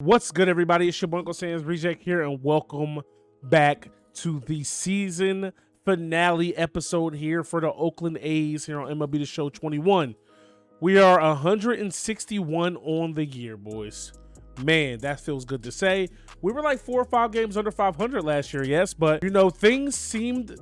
What's good, everybody? It's your UncleSamsReject here, and welcome back to the season finale episode here for the Oakland A's here on MLB The Show 21. We are 161 on the year, boys. Man, that feels good to say. We were like 4 or 5 games under 500 last year, yes, but you know, things seemed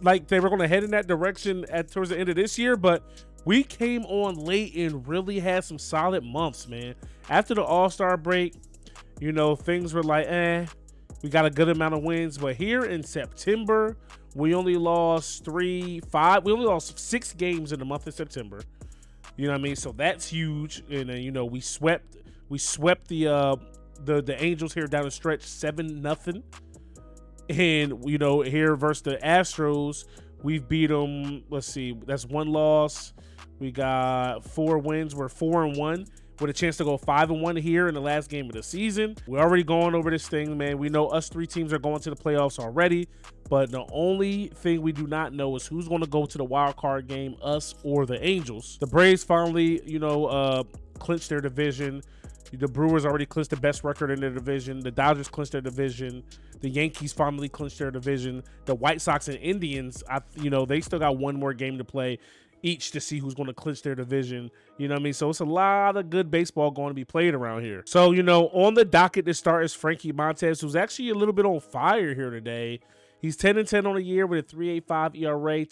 like they were going to head in that direction towards the end of this year, but we came on late and really had some solid months, man. After the All-Star break, you know, things were like, we got a good amount of wins. But here in September, we only lost 6 games in the month of September. You know what I mean? So that's huge. And you know, we swept the Angels here down the stretch 7-0. And you know, here versus the Astros, we've beat them. Let's see, that's 1 loss. We got 4 wins. We're 4-1. With a chance to go 5-1 here in the last game of the season. We're already going over this thing, man. We know us 3 teams are going to the playoffs already, but the only thing we do not know is who's going to go to the wild card game, us or the Angels. The Braves finally, you know, clinched their division. The Brewers already clinched the best record in their division. The Dodgers clinched their division. The Yankees finally clinched their division. The White Sox and Indians, you know, they still got 1 more game to play each to see who's going to clinch their division. You know what I mean? So it's a lot of good baseball going to be played around here. So, you know, on the docket to start is Frankie Montes, who's actually a little bit on fire here today. He's 10-10 on the year with a 3.85 ERA,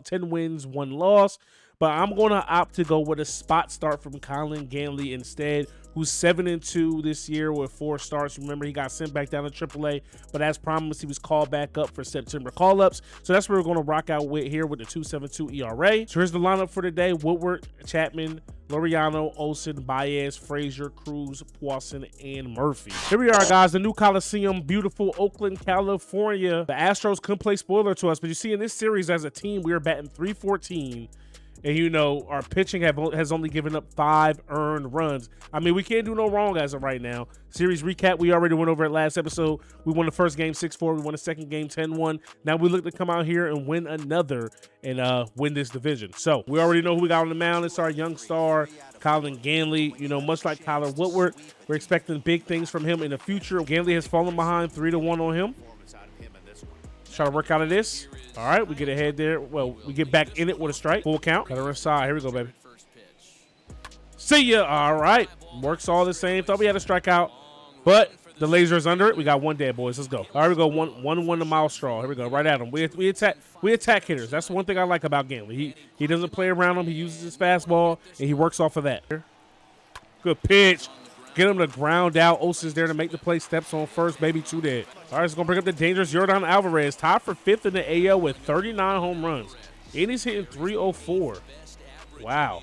10 wins, 1 loss. But I'm going to opt to go with a spot start from Colin Ganley instead, who's 7-2 this year with 4 starts. Remember, he got sent back down to AAA, but as promised, he was called back up for September call-ups. So that's what we're going to rock out with here with the 2.72 ERA. So here's the lineup for today: Woodward, Chapman, Laureano, Olsen, Baez, Frazier, Cruz, Poisson, and Murphy. Here we are, guys. The new Coliseum, beautiful Oakland, California. The Astros couldn't play spoiler to us, but you see in this series as a team, we are batting .314. And, you know, our pitching has only given up 5 earned runs. I mean, we can't do no wrong as of right now. Series recap, we already went over it last episode. We won the first game 6-4. We won the second game 10-1. Now we look to come out here and win another and win this division. So we already know who we got on the mound. It's our young star, Colin Ganley. You know, much like Kyler Woodward, we're expecting big things from him in the future. Ganley has fallen behind 3-1 on him. Try to work out of this. All right, we get ahead there. Well, we get back in it with a strike. Full count. Got her inside. Here we go, baby. See ya. All right. Works all the same. Thought we had a strikeout, but the laser is under it. We got 1 dead, boys. Let's go. All right, we go. 1-1 to mile straw. Here we go. Right at him. We attack hitters. That's the one thing I like about Ganley. He doesn't play around him. He uses his fastball, and he works off of that. Good pitch. Get him to ground out. Olsen's there to make the play. Steps on first. Baby, 2 dead. All right, it's going to bring up the dangerous Yordan Alvarez. Tied for 5th in the AL with 39 home runs. And he's hitting .304. Wow.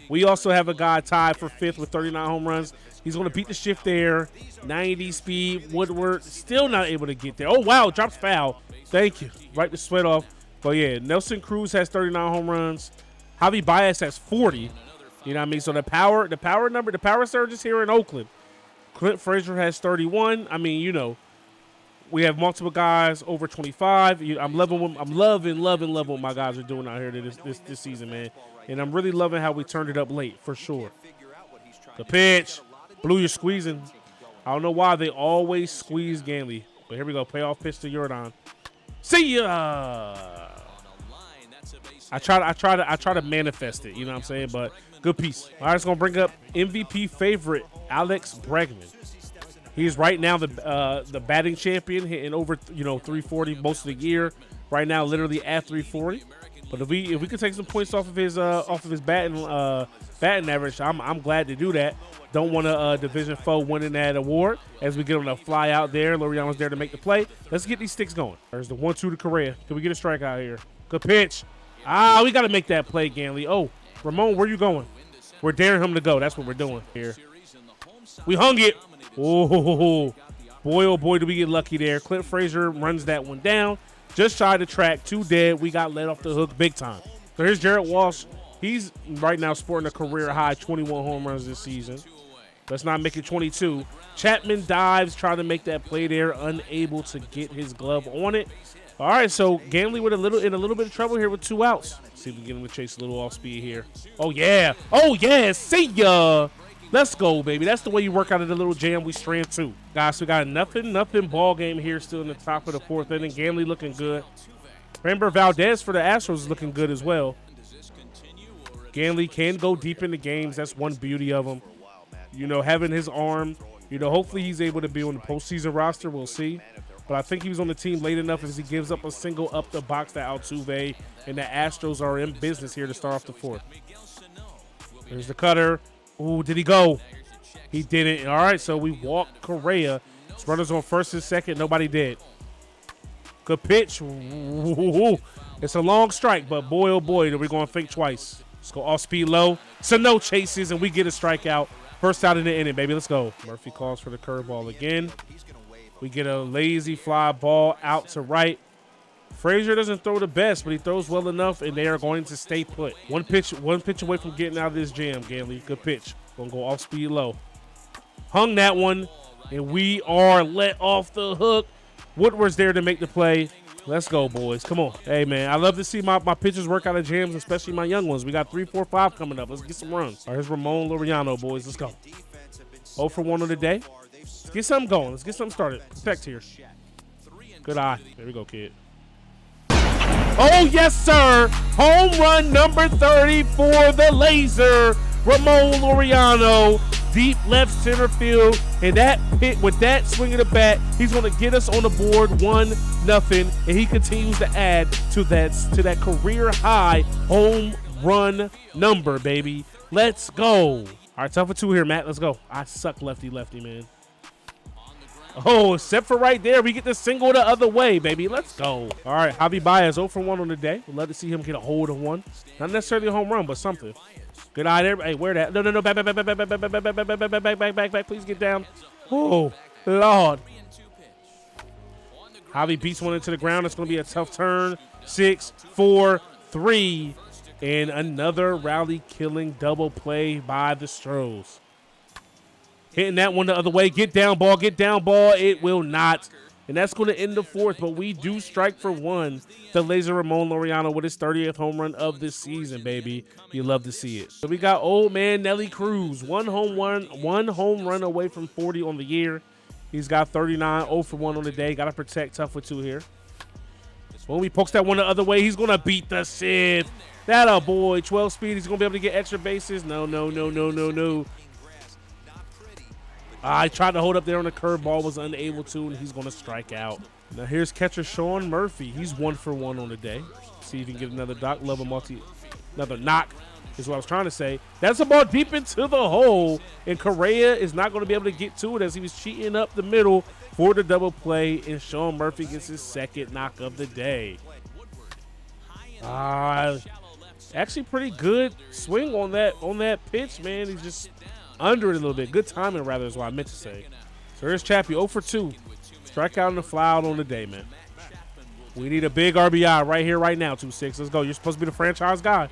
We also have a guy tied for 5th with 39 home runs. He's going to beat the shift there. 90 speed. Woodward still not able to get there. Oh, wow. Drops foul. Thank you. Wipe the sweat off. But, yeah, Nelson Cruz has 39 home runs. Javi Baez has 40. You know what I mean? So the power surge is here in Oakland. Clint Frazier has 31. I mean, you know, we have multiple guys over 25. I'm loving what my guys are doing out here this season, man. And I'm really loving how we turned it up late, for sure. The pitch. Blue, you're squeezing. I don't know why they always squeeze Ganley. But here we go. Payoff pitch to Yordan. See ya! I try to manifest it, you know what I'm saying? But good piece. All right, it's going to bring up MVP favorite, Alex Bregman. He's right now the batting champion, hitting over, you know, 340 most of the year. Right now, literally at 340. But if we could take some points off of his batting average, I'm glad to do that. Don't want a division foe winning that award as we get him to fly out there. Laureano's there to make the play. Let's get these sticks going. There's the 1-2 to Correa. Can we get a strikeout here? Good pitch. We got to make that play, Ganley. Oh, Ramon, where you going? We're daring him to go. That's what we're doing here. We hung it. Oh, boy, do we get lucky there. Clint Frazier runs that one down. Just tried to track. 2 dead. We got let off the hook big time. So here's Jarrett Walsh. He's right now sporting a career high 21 home runs this season. Let's not make it 22. Chapman dives, trying to make that play there, unable to get his glove on it. All right, so Ganley with in a little bit of trouble here with 2 outs. See if we can get him to chase a little off speed here. Oh, yeah. Oh, yeah. See ya. Let's go, baby. That's the way you work out of the little jam we strand too. Guys, we got a nothing ball game here still in the top of the 4th inning. Ganley looking good. Remember, Valdez for the Astros is looking good as well. Ganley can go deep into games. That's one beauty of him. You know, having his arm, you know, hopefully he's able to be on the postseason roster. We'll see. But I think he was on the team late enough as he gives up a single up the box to Altuve, and the Astros are in business here to start off the 4th. There's the cutter. Ooh, did he go? He didn't. All right, so we walked Correa. It's runners on first and second. Nobody did. Good pitch. Ooh. It's a long strike, but boy, oh boy, we're going to think twice. Let's go off speed low. Sano chases, and we get a strikeout. First out in the inning, baby. Let's go. Murphy calls for the curveball again. We get a lazy fly ball out to right. Frazier doesn't throw the best, but he throws well enough, and they are going to stay put. One pitch away from getting out of this jam, Ganley. Good pitch. Gonna go off speed low. Hung that one, and we are let off the hook. Woodward's there to make the play. Let's go, boys. Come on. Hey, man, I love to see my pitchers work out of jams, especially my young ones. We got 3, 4, 5 coming up. Let's get some runs. All right, here's Ramon Laureano, boys. Let's go. 0 for 1 on the day. Let's get something going. Let's get something started. Protect here. Good eye. There we go, kid. Oh, yes, sir. Home run number 30 for the Laser. Ramon Laureano. Deep left center field. And that hit with that swing of the bat, he's going to get us on the board 1-0. And he continues to add to that career high home run number, baby. Let's go. All right, tough for 2 here, Matt. Let's go. I suck lefty, man. Oh, except for right there, we get the single the other way, baby. Let's go. All right, Javi Baez 0 for 1 on the day. We'd love to see him get a hold of one. Not necessarily a home run, but something. Good eye there. Hey, where that? No. Back. Please get down. Oh, Lord. Javi beats one into the ground. It's going to be a tough turn. 6, 4, 3. And another rally-killing double play by the Stros. Hitting that one the other way. Get down ball. It will not. And that's going to end the 4th, but we do strike for 1. The Laser Ramon Laureano with his 30th home run of this season, baby. You love to see it. So we got old man Nelly Cruz. One home run away from 40 on the year. He's got 39, 0 for 1 on the day. Got to protect, tough with 2 here. When he pokes that one the other way, he's going to beat the Sith. That a boy. 12 speed. He's going to be able to get extra bases. No. I tried to hold up there on the curveball, was unable to, and he's going to strike out. Now here's catcher Sean Murphy. He's 1 for 1 on the day. See if he can get another knock. Another knock is what I was trying to say. That's a ball deep into the hole, and Correa is not going to be able to get to it as he was cheating up the middle for the double play, and Sean Murphy gets his 2nd knock of the day. Actually pretty good swing on that pitch, man. He's just under it a little bit. Good timing, rather, is what I meant to say. So here's Chappie, 0 for 2. Strikeout and a fly out on the day, man. We need a big RBI right here, right now, 2-6. Let's go. You're supposed to be the franchise guy.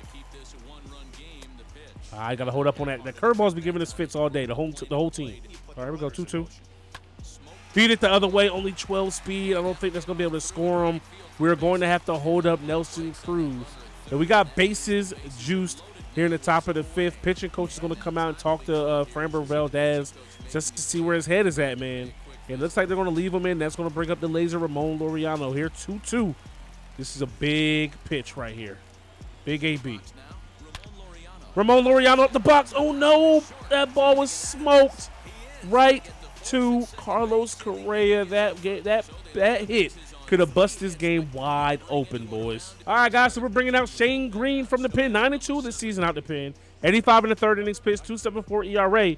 I got to hold up on that. That curveball's been giving us fits all day, the whole team. All right, here we go, 2-2. Beat it the other way, only 12 speed. I don't think that's going to be able to score him. We're going to have to hold up Nelson Cruz. And we got bases juiced here in the top of the 5th. Pitching coach is going to come out and talk to Framber Valdez just to see where his head is at, man. It looks like they're going to leave him in. That's going to bring up the Laser Ramon Laureano here, 2-2. This is a big pitch right here. Big AB. Ramon Laureano up the box. Oh, no. That ball was smoked right to Carlos Correa. That hit could have busted this game wide open, boys. All right, guys, so we're bringing out Shane Green from the pen. 9-2 this season out the pen. 85 in the 3rd innings pitch, 2.74 ERA.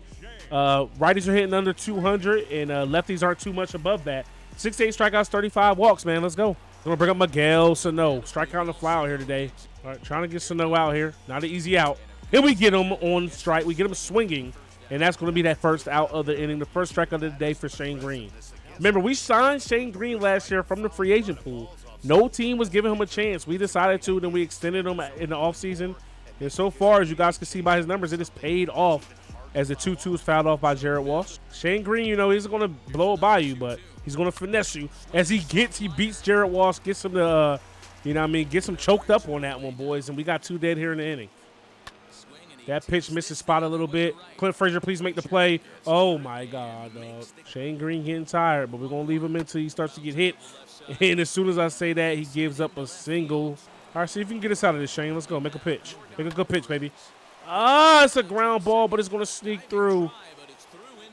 Righties are hitting under 200, and lefties aren't too much above that. 68 strikeouts, 35 walks, man. Let's go. Going to bring up Miguel Sano. Strikeout and a fly out here today. All right, trying to get Sano out here. Not an easy out. Here we get him on strike. We get him swinging, and that's going to be that first out of the inning. The first strikeout of the day for Shane Green. Remember, we signed Shane Green last year from the free agent pool. No team was giving him a chance. We decided to, then we extended him in the offseason. And so far, as you guys can see by his numbers, it has paid off as the 2-2 is fouled off by Jared Walsh. Shane Green, you know, he's going to blow it by you, but he's going to finesse you. As he beats Jared Walsh, gets him to, gets him choked up on that one, boys. And we got 2 dead here in the inning. That pitch missed his spot a little bit. Clint Frazier, please make the play. Oh, my God, dog. Shane Green getting tired, but we're going to leave him until he starts to get hit. And as soon as I say that, he gives up a single. All right, see if you can get us out of this, Shane. Let's go. Make a pitch. Make a good pitch, baby. Ah, it's a ground ball, but it's going to sneak through.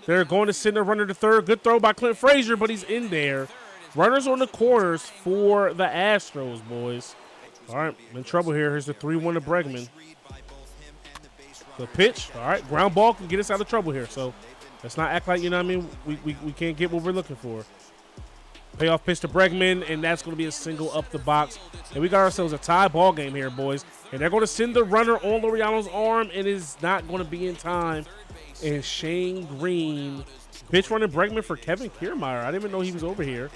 They're going to send a runner to third. Good throw by Clint Frazier, but he's in there. Runners on the corners for the Astros, boys. All right, I'm in trouble here. Here's the 3-1 to Bregman. The pitch. All right, ground ball can get us out of trouble here. So let's not act like, you know what I mean, we can't get what we're looking for. Payoff pitch to Bregman, and that's going to be a single up the box. And we got ourselves a tie ball game here, boys. And they're going to send the runner on Laureano's arm, and it's not going to be in time. And Shane Green, pitch running Bregman for Kevin Kiermaier. I didn't even know he was over here.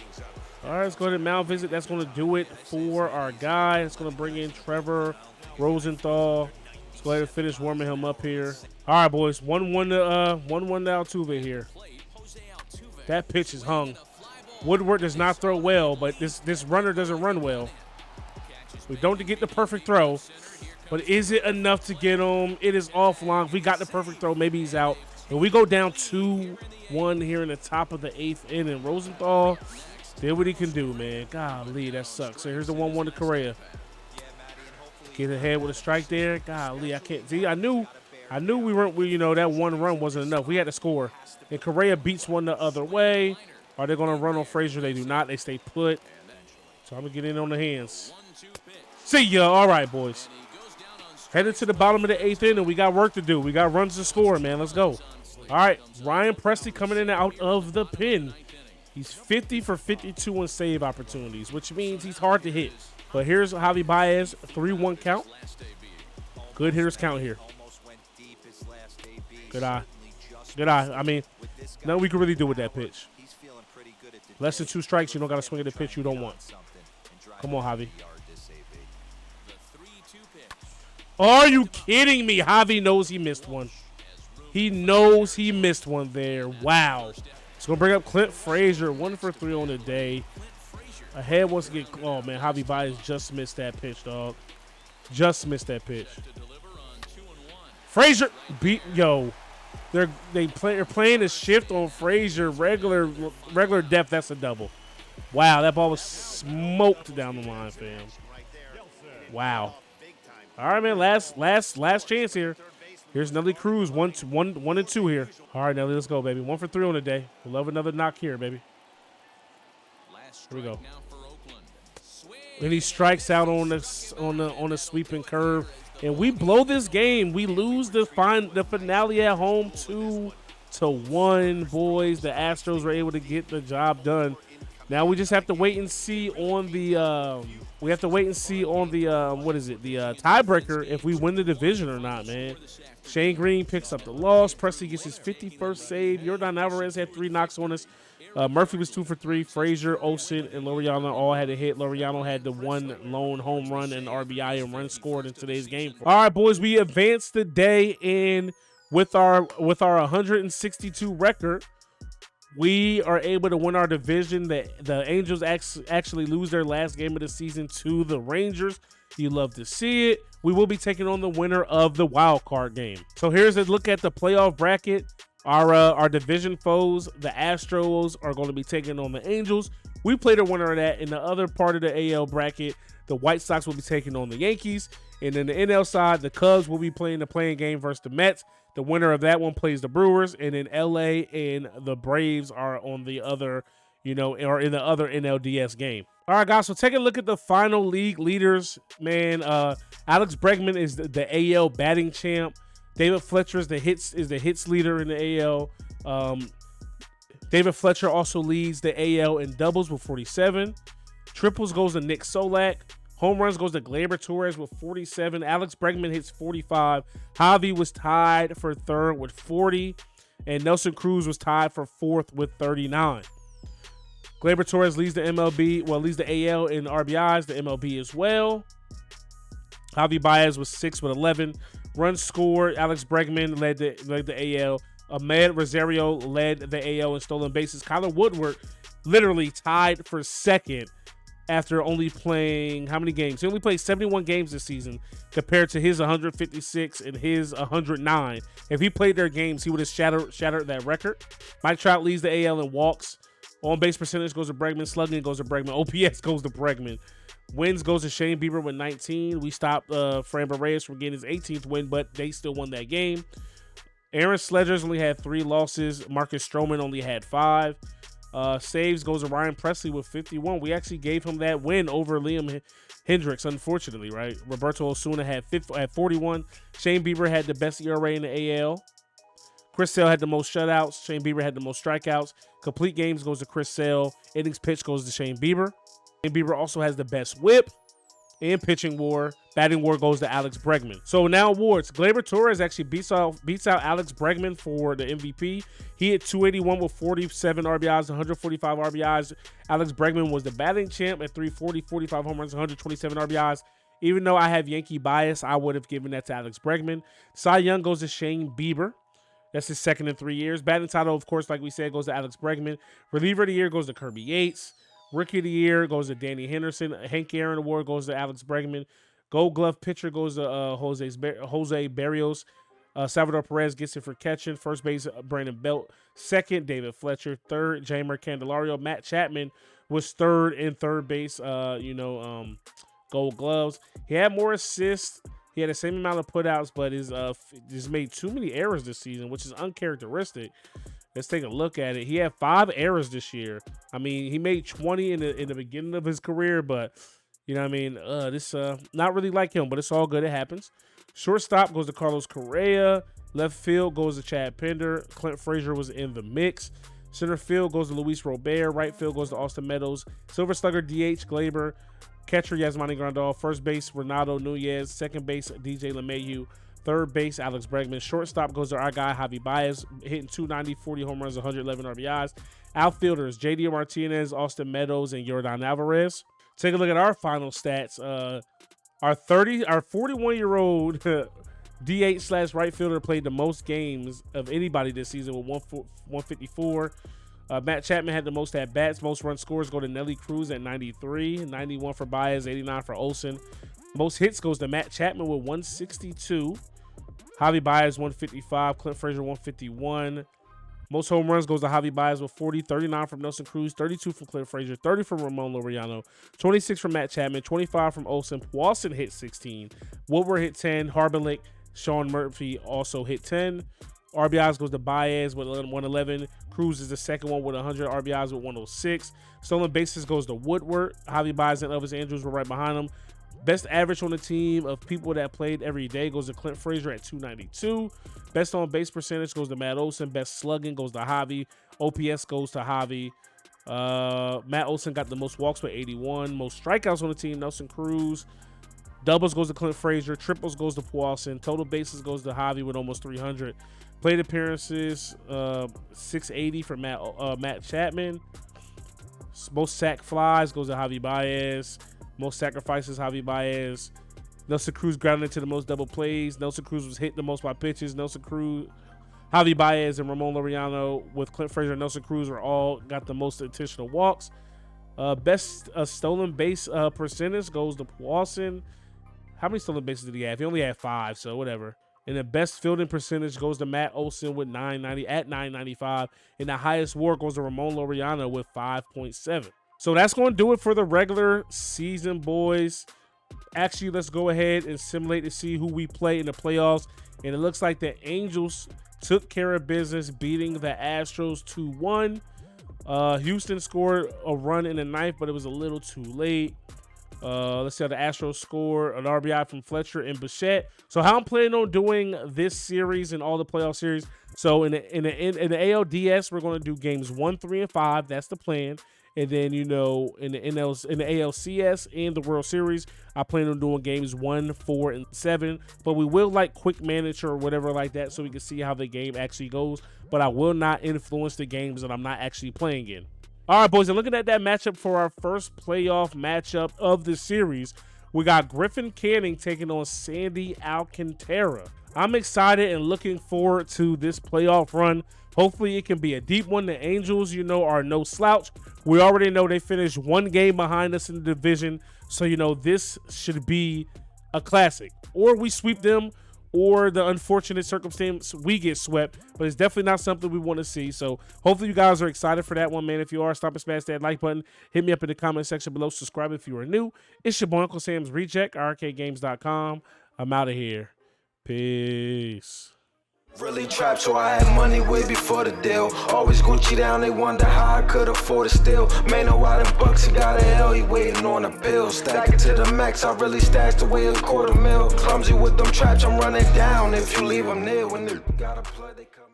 All right, let's go ahead and Mount visit. That's going to do it for our guy. It's going to bring in Trevor Rosenthal. Let's go ahead and finish warming him up here. All right, boys, 1-1 to Altuve here. That pitch is hung. Woodward does not throw well, but this runner doesn't run well. We don't get the perfect throw, but is it enough to get him? It is offline. We got the perfect throw. Maybe he's out. And we go down 2-1 here in the top of the 8th inning. Rosenthal did what he can do, man. Golly, that sucks. So here's the 1-1 to Correa. Get ahead with a strike there. Golly, I can't see. I knew we weren't. That one run wasn't enough. We had to score. And Correa beats one the other way. Are they going to run on Frazier? They do not. They stay put. So I'm going to get in on the hands. See ya. All right, boys. Headed to the bottom of the 8th inning. We got work to do. We got runs to score, man. Let's go. All right. Ryan Pressly coming in and out of the pen. He's 50 for 52 on save opportunities, which means he's hard to hit. But here's Javi Baez, 3-1 count. Good hitters count here. Good eye. Good eye. I mean, nothing we can really do with that pitch. Less than 2 strikes, you don't got to swing at the pitch you don't want. Come on, Javi. Are you kidding me? Javi knows he missed one. He knows he missed one there. Wow. It's going to bring up Clint Frazier, 1 for 3 on the day. Ahead wants to get, oh man, Javi Baez just missed that pitch, dog. Just missed that pitch. Frazier beat, yo. They're playing a shift on Frazier, regular depth. That's a double. Wow, that ball was smoked down the line, fam. Wow. All right, man. Last chance here. Here's Nelly Cruz, 1 and 2 here. All right, Nelly, let's go, baby. 1 for 3 on the day. We'll love another knock here, baby. Here we go. And he strikes out on the sweeping curve. And we blow this game. We lose the finale at home 2-1, boys. The Astros were able to get the job done. Now we just have to wait and see on the what is it? The tiebreaker if we win the division or not, man. Shane Green picks up the loss. Pressly gets his 51st save. Yordan Alvarez had 3 knocks on us. Murphy was 2 for 3. Frazier, Olsen, and Laureano all had a hit. Laureano had the 1 lone home run and RBI and run scored in today's game. All right, boys, we advanced the day in with our 162 record. We are able to win our division. The Angels actually lose their last game of the season to the Rangers. You love to see it. We will be taking on the winner of the wild card game. So here's a look at the playoff bracket. Our division foes, the Astros, are going to be taking on the Angels. We played a winner of that. In the other part of the AL bracket, the White Sox will be taking on the Yankees. And then the NL side, the Cubs will be playing the playing game versus the Mets. The winner of that one plays the Brewers. And then LA and the Braves are on the other, or in the other NLDS game. All right, guys, so take a look at the final league leaders, man. Alex Bregman is the AL batting champ. David Fletcher is the hits leader in the AL. David Fletcher also leads the AL in doubles with 47. Triples goes to Nick Solak. Home runs goes to Gleyber Torres with 47. Alex Bregman hits 45. Javi was tied for third with 40. And Nelson Cruz was tied for fourth with 39. Gleyber Torres leads the MLB, leads the AL in RBIs, the MLB as well. Javi Baez was 6 with 11. Runs scored, Alex Bregman led the AL. Ahmed Rosario led the AL in stolen bases. Kyler Woodward literally tied for second after only playing how many games? He only played 71 games this season compared to his 156 and his 109. If he played their games, he would have shattered that record. Mike Trout leads the AL in walks. On-base percentage goes to Bregman. Slugging goes to Bregman. OPS goes to Bregman. Wins goes to Shane Bieber with 19. We stopped Framber Reyes from getting his 18th win, but they still won that game. Aaron Sledger's only had 3 losses. Marcus Stroman only had 5. Saves goes to Ryan Presley with 51. We actually gave him that win over Liam Hendricks, unfortunately, right? Roberto Osuna had 41. Shane Bieber had the best ERA in the AL. Chris Sale had the most shutouts. Shane Bieber had the most strikeouts. Complete games goes to Chris Sale. Innings pitched goes to Shane Bieber. Shane Bieber also has the best whip and pitching WAR. Batting WAR goes to Alex Bregman. So now awards. Gleyber Torres actually beats out Alex Bregman for the MVP. He hit 281 with 47 RBIs, 145 RBIs. Alex Bregman was the batting champ at 340, 45 home runs, 127 RBIs. Even though I have Yankee bias, I would have given that to Alex Bregman. Cy Young goes to Shane Bieber. That's his second in 3 years. Batting title, of course, like we said, goes to Alex Bregman. Reliever of the year goes to Kirby Yates. Rookie of the year goes to Danny Henderson. Hank Aaron Award goes to Alex Bregman. Gold Glove pitcher goes to Jose Barrios. Salvador Perez gets it for catching. First base, Brandon Belt. Second, David Fletcher. Third, Jamer Candelario. Matt Chapman was third in third base, Gold Gloves. He had more assists. He had the same amount of putouts, but he's made too many errors this season, which is uncharacteristic. Let's take a look at it. He had 5 errors this year. I mean, he made 20 in the beginning of his career, but you know what I mean? This not really like him, but it's all good. It happens. Shortstop goes to Carlos Correa. Left field goes to Chad Pender. Clint Frazier was in the mix. Center field goes to Luis Robert. Right field goes to Austin Meadows. Silver Slugger DH Gleyber. Catcher Yasmani Grandal. First base Renato Nunez. Second base DJ LeMahieu. Third base, Alex Bregman. Shortstop goes to our guy, Javi Baez, hitting 290, 40 home runs, 111 RBIs. Outfielders, J.D. Martinez, Austin Meadows, and Yordan Alvarez. Take a look at our final stats. Our 41-year-old DH/right fielder played the most games of anybody this season with 154. Matt Chapman had the most at-bats. Most run scores go to Nelly Cruz at 93. 91 for Baez, 89 for Olsen. Most hits goes to Matt Chapman with 162. Javi Baez 155. Clint Frazier 151. Most home runs goes to Javi Baez with 40. 39 from Nelson Cruz. 32 from Clint Frazier. 30 from Ramon Laureano. 26 from Matt Chapman. 25 from Olsen. Walson hit 16. Woodward hit 10. Harberlick, Sean Murphy also hit 10. RBIs goes to Baez with 111. Cruz is the second one with 100 RBIs with 106. Stolen bases goes to Woodward. Javi Baez and Elvis Andrews were right behind him. Best average on the team of people that played every day goes to Clint Frazier at 292. Best on base percentage goes to Matt Olson. Best slugging goes to Javi. OPS goes to Javi. Matt Olson got the most walks with 81. Most strikeouts on the team, Nelson Cruz. Doubles goes to Clint Frazier. Triples goes to Paulson. Total bases goes to Javi with almost 300. Plate appearances, 680 for Matt Chapman. Most sack flies goes to Javi Baez. Most sacrifices, Javi Baez. Nelson Cruz grounded into the most double plays. Nelson Cruz was hit the most by pitches. Nelson Cruz, Javi Baez, and Ramon Laureano with Clint Frazier and Nelson Cruz were all got the most intentional walks. Best stolen base percentage goes to Paulson. How many stolen bases did he have? He only had 5, so whatever. And the best fielding percentage goes to Matt Olson with 995. And the highest WAR goes to Ramon Laureano with 5.7. So that's going to do it for the regular season, boys. Actually, let's go ahead and simulate to see who we play in the playoffs. And it looks like the Angels took care of business, beating the Astros 2-1. Houston scored a run in the ninth, but it was a little too late. Let's see how the Astros score. An RBI from Fletcher and Bichette. So how I'm planning on doing this series and all the playoff series. So in the ALDS, we're going to do games 1, 3, and 5. That's the plan. And then, you know, in the ALCS and the World Series, I plan on doing games 1, 4, and 7. But we will like quick manage or whatever like that so we can see how the game actually goes. But I will not influence the games that I'm not actually playing in. All right, boys, and looking at that matchup for our first playoff matchup of the series, we got Griffin Canning taking on Sandy Alcantara. I'm excited and looking forward to this playoff run Hopefully it can be a deep one. The Angels, you know, are no slouch. We already know they finished one game behind us in the division. So, you know, this should be a classic. Or we sweep them, or the unfortunate circumstance we get swept. But it's definitely not something we want to see. So hopefully you guys are excited for that one, man. If you are, stop and smash that like button. Hit me up in the comment section below. Subscribe if you are new. It's your boy Uncle Sam's Reject, rkgames.com. I'm out of here. Peace. Really trapped, so I had money way before the deal. Always Gucci down, they wonder how I could afford it still. Man, no out in bucks, he got a L, he waiting on a bill. Stack it to the max, I really stashed away $250,000. Clumsy with them traps, I'm running down. If you leave them near, when they got a plug, they come.